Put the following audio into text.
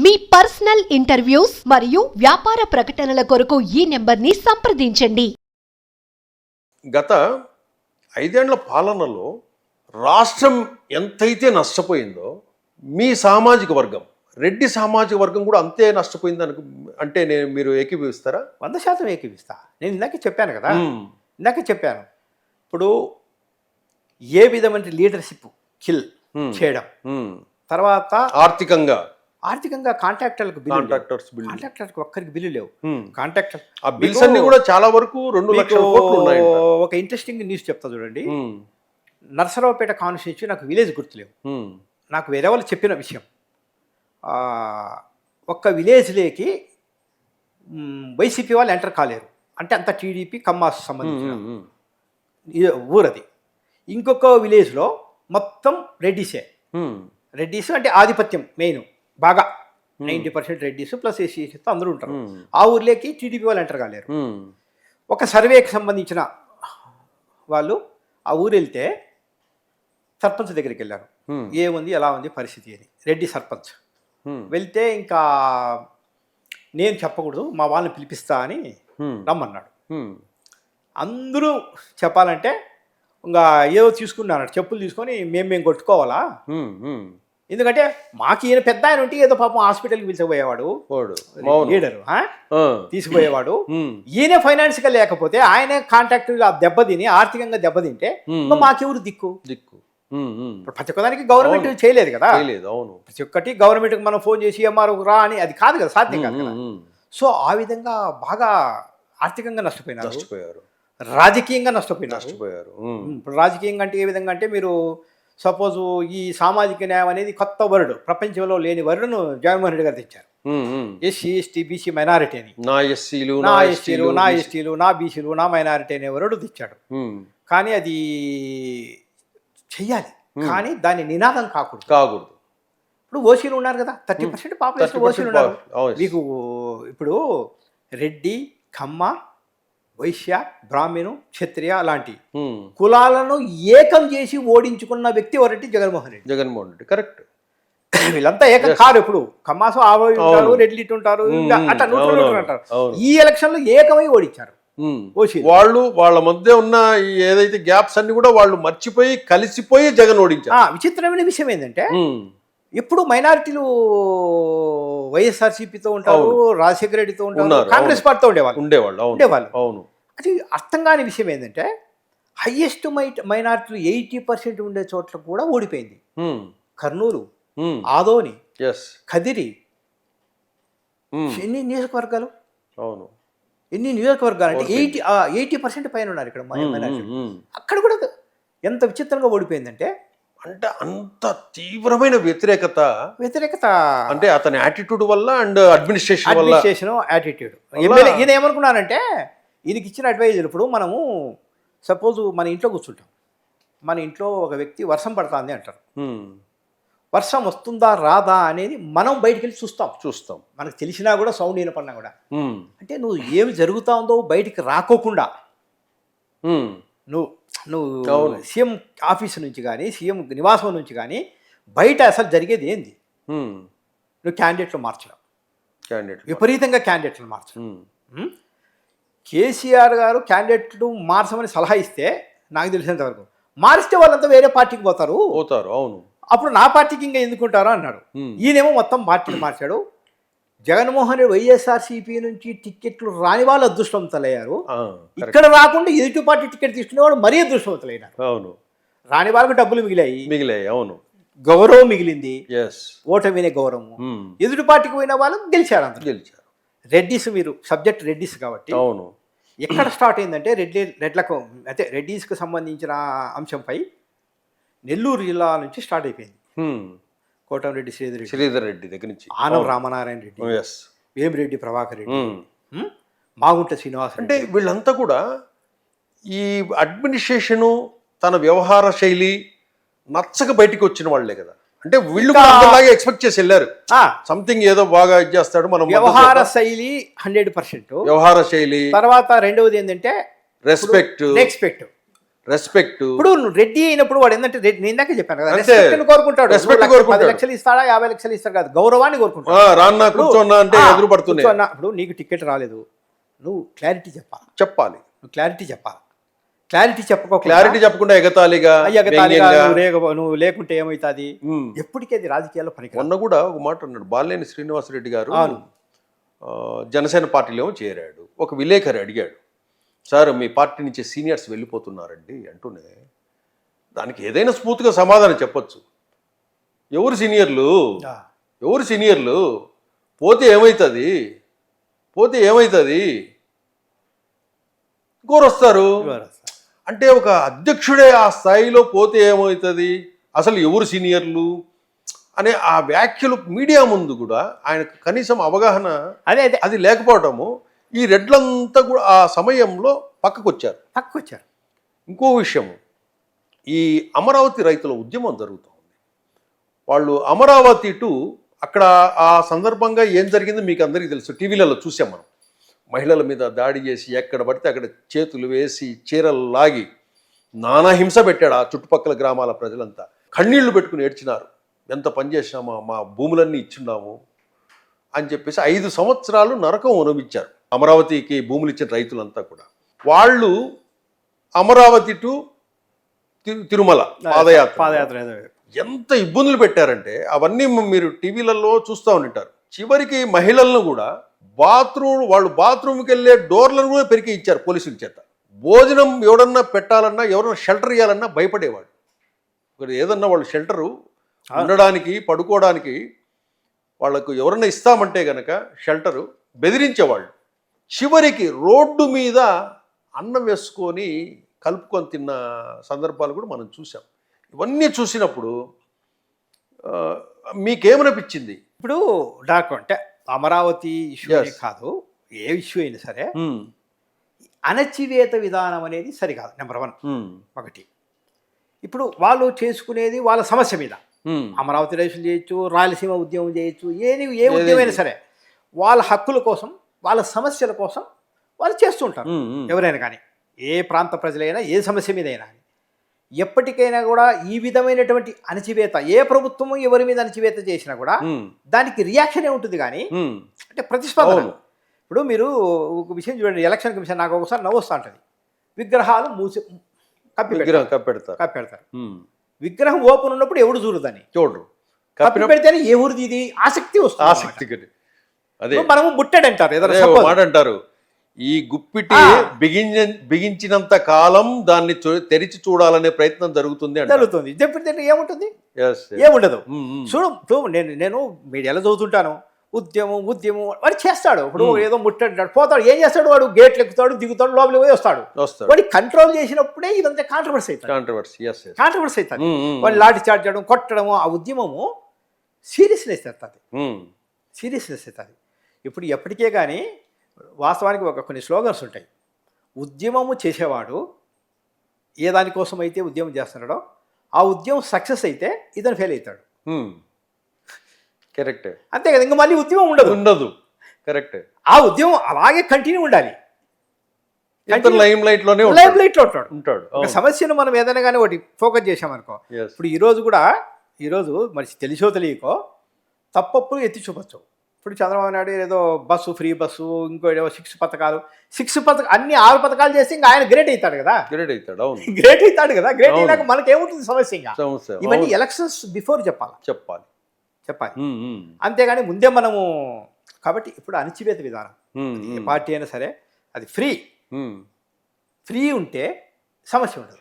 మీ personal interviews మరియు వ్యాపార ప్రకటనల కొరకు ఈ నెంబర్ని సంప్రదించండి. గత 5 ఏళ్ల పాలనలో రాష్ట్రం ఎంతైతే నష్టపోయిందో మీ సామాజిక వర్గం, రెడ్డి సామాజిక వర్గం కూడా అంతే నష్టపోయింది అంటే మీరు ఏకీభవిస్తారా? 100% ఏకీవిస్తా. నేను ఇందాకే చెప్పాను కదా, ఇప్పుడు ఏ విధమైన లీడర్షిప్ కిల్ చేయడం, తర్వాత ఆర్థికంగా కాంట్రాక్టర్లకు కాంట్రాక్టర్లకు ఒక్కరికి బిల్లు లేవు. కాంట్రాక్టర్ ఆ బిల్స్ అన్ని కూడా చాలా వరకు 2 లక్షల కోట్లు ఉన్నాయి. ఒక ఇంట్రెస్టింగ్ న్యూస్ చెప్తా చూడండి. నర్సరావుపేట కాన్స్టిట్యూన్సీ నాకు విలేజ్ గుర్తులేవు, నాకు వేరే వాళ్ళు చెప్పిన విషయం. ఒక్క విలేజ్లోకి వైసీపీ వాళ్ళు ఎంటర్ కాలేరు, అంటే అంత టీడీపీ కమ్మాస్ సంబంధించిన ఊరది. ఇంకొక విలేజ్లో మొత్తం రెడ్డిస్ అంటే ఆధిపత్యం మెయిన్ బాగా 90% రెడ్డిస్ ప్లస్ ఎస్సీతో అందరూ ఉంటారు. ఆ ఊర్లోకి టీడీపీ వాళ్ళు ఎంటర్ కాలేరు. ఒక సర్వేకి సంబంధించిన వాళ్ళు ఆ ఊరు వెళ్తే సర్పంచ్ దగ్గరికి వెళ్ళారు, ఏముంది ఎలా ఉంది పరిస్థితి అని. రెడ్డి సర్పంచ్ వెళ్తే ఇంకా నేను చెప్పకూడదు, మా వాళ్ళని పిలిపిస్తా అని రమ్మన్నాడు. అందరూ చెప్పాలంటే ఇంకా ఏదో తీసుకున్నాడు, చెప్పులు తీసుకొని మేము కొట్టుకోవాలా, ఎందుకంటే మాకు ఈయన పెద్ద ఆయన ఉంటే ఏదో పాపం హాస్పిటల్కి పిలిచిపోయేవాడు, లీడరు తీసుకుపోయేవాడు. ఈయన ఫైనాన్స్గా లేకపోతే ఆయన కాంట్రాక్ట్ దెబ్బతిని ఆర్థికంగా దెబ్బతింటే మాకెవరు దిక్కు. ప్రతి ఒక్కదానికి గవర్నమెంట్ చేయలేదు కదా, ప్రతి ఒక్కటి గవర్నమెంట్కి మనం ఫోన్ చేసి ఎంఆర్ఓ రా అని అది కాదు కదా, సాధ్యం కాదు కదా. సో ఆ విధంగా బాగా ఆర్థికంగా నష్టపోయారు, రాజకీయంగా నష్టపోయారు. ఇప్పుడు రాజకీయంగా అంటే ఏ విధంగా అంటే, మీరు సపోజు ఈ సామాజిక న్యాయం అనేది కొత్త వర్డ్, ప్రపంచంలో లేని వర్డ్ను జగన్మోహన్ రెడ్డి గారు తెచ్చారు. ఎస్సీ ఎస్టీ బీసీ మైనారిటీ అని, నా ఎస్టీలు నా బీసీలు నా మైనారిటీ అనే వర్డ్ తెచ్చాడు. కానీ అది చెయ్యాలి, కానీ దాని నినాదం కాకూడదు. ఇప్పుడు ఓసీలు ఉన్నారు కదా, 30% పాపులేషన్ ఓసీలు ఉన్నారు. మీకు ఇప్పుడు రెడ్డి, కమ్మ, వైశ్య, బ్రాహ్మణు, క్షత్రియ లాంటి కులాలను ఏకం చేసి ఓడించుకున్న వ్యక్తి ఎవరంటే జగన్మోహన్ రెడ్డి. కరెక్ట్. వీళ్ళంతా ఏకం కారు. ఇప్పుడు కమ్మాసు ఉంటారు, రెడ్లు ఇటు ఉంటారు, అట్లా అంటారు. ఈ ఎలక్షన్ లో ఏకమై ఓడించారు. వాళ్ళు వాళ్ళ మధ్య ఉన్న ఏదైతే గ్యాప్స్ అన్ని కూడా వాళ్ళు మర్చిపోయి కలిసిపోయి జగన్ ఓడించారు. విచిత్రమైన విషయం ఏంటంటే, ఎప్పుడు మైనారిటీలు వైఎస్ఆర్సీపీతో ఉంటారు, రాజశేఖర రెడ్డితో ఉంటారు, కాంగ్రెస్ పార్టీతో ఉండేవాళ్ళు. అవును. అది అర్థం కాని విషయం ఏంటంటే, హైయెస్ట్ మైనారిటీలు 80% ఉండే చోట్ల కూడా ఓడిపోయింది. కర్నూలు, ఆదోని, కదిరి, ఎన్ని నియోజకవర్గాలు, ఎన్ని నియోజకవర్గాలు అంటే 80% పైన ఉన్నారు ఇక్కడ మైనారిటీలు. అక్కడ కూడా ఎంత విచిత్రంగా ఓడిపోయిందంటే, అంటే అంత తీవ్రమైన వ్యతిరేకత అంటే అతని యాటిట్యూడ్ వల్ల అండ్ అడ్మినిస్ట్రేషన్ యాటిట్యూడ్. ఈయన ఏమనుకున్నానంటే, ఈయనకి ఇచ్చిన అడ్వైజులు, ఇప్పుడు మనము సపోజ్ మన ఇంట్లో కూర్చుంటాం, మన ఇంట్లో ఒక వ్యక్తి వర్షం పడుతుంది అంటారు, వర్షం వస్తుందా రాదా అనేది మనం బయటికి వెళ్ళి చూస్తాం. మనకు తెలిసినా కూడా, సౌండ్ వినపడినా కూడా. అంటే నువ్వు ఏమి జరుగుతా ఉందో బయటికి రాకోకుండా నువ్వు సీఎం ఆఫీసు నుంచి కానీ, సీఎం నివాసం నుంచి కానీ బయట అసలు జరిగేది ఏంది, నువ్వు క్యాండిడేట్లు మార్చడం, విపరీతంగా క్యాండిడేట్లు మార్చడం. కేసీఆర్ గారు క్యాండిడేట్లు మార్చమని సలహా ఇస్తే, నాకు తెలిసినంత వరకు మారిస్తే వాళ్ళంతా వేరే పార్టీకి పోతారు. అవును. అప్పుడు నా పార్టీకి ఇంకా ఎందుకుంటారో అన్నాడు. ఈయనేమో మొత్తం పార్టీని మార్చాడు. జగన్మోహన్ రెడ్డి వైఎస్ఆర్సీపీ నుంచి టికెట్లు రాని వాళ్ళు అదృష్టవంతులయ్యారు. ఇక్కడ రాకుండా ఎదుటి పార్టీ టికెట్ తీసుకునేవాడు మరీ అదృష్టవంతులైనారు. అవును. రాని వాళ్ళకి డబ్బులు మిగిలాయి. అవును. గౌరవం మిగిలింది, ఓటమినే గౌరవం. ఎదుటి పార్టీకి పోయిన వాళ్ళు గెలిచారు. రెడ్డిస్, మీరు సబ్జెక్ట్ రెడ్డిస్ కాబట్టి. అవును. ఎక్కడ స్టార్ట్ అయిందంటే, రెడ్లకు అంటే రెడ్డిస్కు సంబంధించిన అంశంపై నెల్లూరు జిల్లా నుంచి స్టార్ట్ అయిపోయింది. కోటంరెడ్డి శ్రీధర్ రెడ్డి దగ్గర నుంచి, ఆనం రామనారాయణ రెడ్డి, వేమిరెడ్డి ప్రభాకర్ రెడ్డి, మాగుంట శ్రీనివాస్. అంటే వీళ్ళంతా కూడా ఈ అడ్మినిస్ట్రేషను, తన వ్యవహార శైలి నచ్చక బయటికి వచ్చిన వాళ్లే కదా. అంటే వీళ్ళు అలాగే ఎక్స్పెక్ట్ చేసి వెళ్ళారు, సంథింగ్ ఏదో బాగా ఇచ్చేస్తాడు. మనం వ్యవహార శైలి 100%, వ్యవహార శైలి. తర్వాత రెండవది ఏంటంటే రెస్పెక్ట్. రెస్పెక్ట్. ఇప్పుడు నువ్వు రెడ్డి అయినప్పుడు వాడు ఏంటంటే నేను ఇందాకే చెప్పాను కదా, అంతే. రెస్పెక్ట్ కోరుకుంటాడు. Respect నువ్వు కోరుకుంటాడు. 10 లక్షలు ఇస్తాడా 50 లక్షలు ఇస్తాడు కాదు, గౌరవాన్ని కోరుకుంటాడు. రాన్నా కూర్చోన్నా అంటే ఎదురు పడుతున్నాయి. ఇప్పుడు నీకు టికెట్ రాలేదు, నువ్వు క్లారిటీ చెప్పాలి. నువ్వు క్లారిటీ చెప్పాలి. క్లారిటీ చెప్పకుండా ఎగతాళిగా నువ్వు లేకుంటే ఏమవుతుంది, ఎప్పటికీ అది రాజకీయాల్లో పనికి. మొన్న కూడా ఒక మాట అన్నాడు బాలినేని శ్రీనివాసరెడ్డి గారు, జనసేన పార్టీలో చేరాడు. ఒక విలేకరి అడిగాడు, సార్ మీ పార్టీ నుంచి సీనియర్స్ వెళ్ళిపోతున్నారండి అంటూనే, దానికి ఏదైనా స్మూత్గా సమాధానం చెప్పొచ్చు. ఎవరు సీనియర్లు పోతే ఏమవుతుంది ఇంకోరొస్తారు అంటే, ఒక అధ్యక్షుడే ఆ స్థాయిలో పోతే ఏమవుతుంది, అసలు ఎవరు సీనియర్లు అనే ఆ వ్యాఖ్యలు మీడియా ముందు కూడా ఆయనకు కనీసం అవగాహన అది లేకపోవటము, ఈ రెడ్లంతా కూడా ఆ సమయంలో పక్కకు వచ్చారు. ఇంకో విషయం, ఈ అమరావతి రైతుల ఉద్యమం జరుగుతుంది. వాళ్ళు అమరావతి టు అక్కడ ఆ సందర్భంగా ఏం జరిగిందో మీకు అందరికీ తెలుసు, టీవీలలో చూసాం మనం. మహిళల మీద దాడి చేసి ఎక్కడ పడితే అక్కడ చేతులు వేసి చీరలు లాగి నానా హింస పెట్టాడు ఆ చుట్టుపక్కల గ్రామాల ప్రజలంతా. కన్నీళ్లు పెట్టుకుని ఏడ్చినారు, ఎంత పని చేసినామా, మా భూములన్నీ ఇచ్చున్నాము అని చెప్పేసి 5 సంవత్సరాలు నరకం అనుభవించారు అమరావతికి భూములు ఇచ్చిన రైతులంతా కూడా. వాళ్ళు అమరావతి టు తిరుమల పాదయాత్ర ఎంత ఇబ్బందులు పెట్టారంటే అవన్నీ మీరు టీవీలలో చూస్తూ ఉంటారు. చివరికి మహిళలను కూడా వాళ్ళు బాత్రూమ్కి వెళ్ళే డోర్లను కూడా పెరిగి ఇచ్చారు పోలీసుల చేత. భోజనం ఎవడన్నా పెట్టాలన్నా, ఎవరన్నా షెల్టర్ ఇవ్వాలన్నా భయపడేవాడు. ఏదన్నా వాళ్ళు షెల్టరు ఉండడానికి పడుకోవడానికి వాళ్ళకు ఎవరన్నా ఇస్తామంటే గనక షెల్టరు బెదిరించేవాళ్ళు. చివరికి రోడ్డు మీద అన్నం వేసుకొని కలుపుకొని తిన్న సందర్భాలు కూడా మనం చూసాం. ఇవన్నీ చూసినప్పుడు మీకేమనిపించింది? ఇప్పుడు నాకు అంటే అమరావతి ఇష్యూ కాదు, ఏ ఇష్యూ అయినా సరే అణచివేత విధానం అనేది సరికాదు. నెంబర్ 1 ఒకటి. ఇప్పుడు వాళ్ళు చేసుకునేది వాళ్ళ సమస్య మీద, అమరావతి రైతులు చేయొచ్చు, రాయలసీమ ఉద్యమం చేయొచ్చు, ఏ ఉద్యమం అయినా సరే వాళ్ళ హక్కుల కోసం, వాళ్ళ సమస్యల కోసం వాళ్ళు చేస్తుంటారు. ఎవరైనా కానీ, ఏ ప్రాంత ప్రజలైనా, ఏ సమస్య మీద అయినా. ఎప్పటికైనా కూడా ఈ విధమైనటువంటి అణచివేత, ఏ ప్రభుత్వము ఎవరి మీద అణచివేత చేసినా కూడా దానికి రియాక్షనే ఉంటుంది కానీ అంటే ప్రతిస్పందన. ఇప్పుడు మీరు ఒక విషయం చూడండి, ఎలక్షన్ కమిషన్ నాకు ఒకసారి నవ్వు వస్తూ ఉంటుంది. విగ్రహాలు కప్పెడతారు. విగ్రహం ఓపెన్ ఉన్నప్పుడు ఎవడు చూడదని కప్పి పెడితేనే ఎవరిది ఇది ఆసక్తి వస్తుంది. మనము ముట్టడి అంటారు, ఏదైనా మాట అంటారు, ఈ గుప్పిటి బిగించినంత కాలం దాన్ని తెరిచి చూడాలనే ప్రయత్నం జరుగుతుంది. ఏముంటుంది? ఏముండదు. చూడు, నేను మీడియాలో చదువుతుంటాను, ఉద్యమం వాడు చేస్తాడు. ఇప్పుడు ఏదో ముట్టంటాడు, పోతాడు, ఏం చేస్తాడు వాడు? గేట్లు ఎక్కుతాడు, దిగుతాడు, లోపలికి పోయి వస్తాడు. వాడి కంట్రోల్ చేసినప్పుడే ఇదంతా కాంట్రవర్సీ అవుతుంది. వాడు లాఠీ చార్జ్ చేయడం, కొట్టడము, ఆ ఉద్యమము సీరియస్నెస్ అవుతుంది. ఇప్పుడు ఎప్పటికే కానీ వాస్తవానికి కొన్ని స్లోగన్స్ ఉంటాయి. ఉద్యమము చేసేవాడు ఏ దానికోసం అయితే ఉద్యమం చేస్తున్నాడో ఆ ఉద్యమం సక్సెస్ అయితే ఇతను ఫెయిల్ అవుతాడు. కరెక్ట్. అంతే కదా, ఇంకా మళ్ళీ ఉద్యమం ఉండదు. కరెక్ట్. ఆ ఉద్యమం అలాగే కంటిన్యూ ఉండాలి. లైమ్ లైట్ లో ఉంటాడు. ఒక సమస్యను మనం ఏదైనా కానీ ఒకటి ఫోకస్ చేసామనుకో, ఇప్పుడు ఈరోజు మరి తెలిసో తెలియకో తప్పప్పులు ఎత్తి చూపచ్చు. ఇప్పుడు చంద్రబాబు నాయుడు ఏదో ఫ్రీ బస్సు, ఇంకో 6 పథకాలు అన్ని 6 పథకాలు చేస్తే ఇంకా ఆయన గ్రేట్ అవుతాడు కదా. గ్రేట్ గ్రేట్ అయినాక మనకేముంటుంది సమస్య? ఇంకా ఇవన్నీ ఎలక్షన్స్ బిఫోర్ చెప్పాలి. అంతేగాని ముందే మనము. కాబట్టి ఇప్పుడు అణచివేత విధానం ఏ పార్టీ అయినా సరే అది ఫ్రీ ఉంటే సమస్య ఉండదు.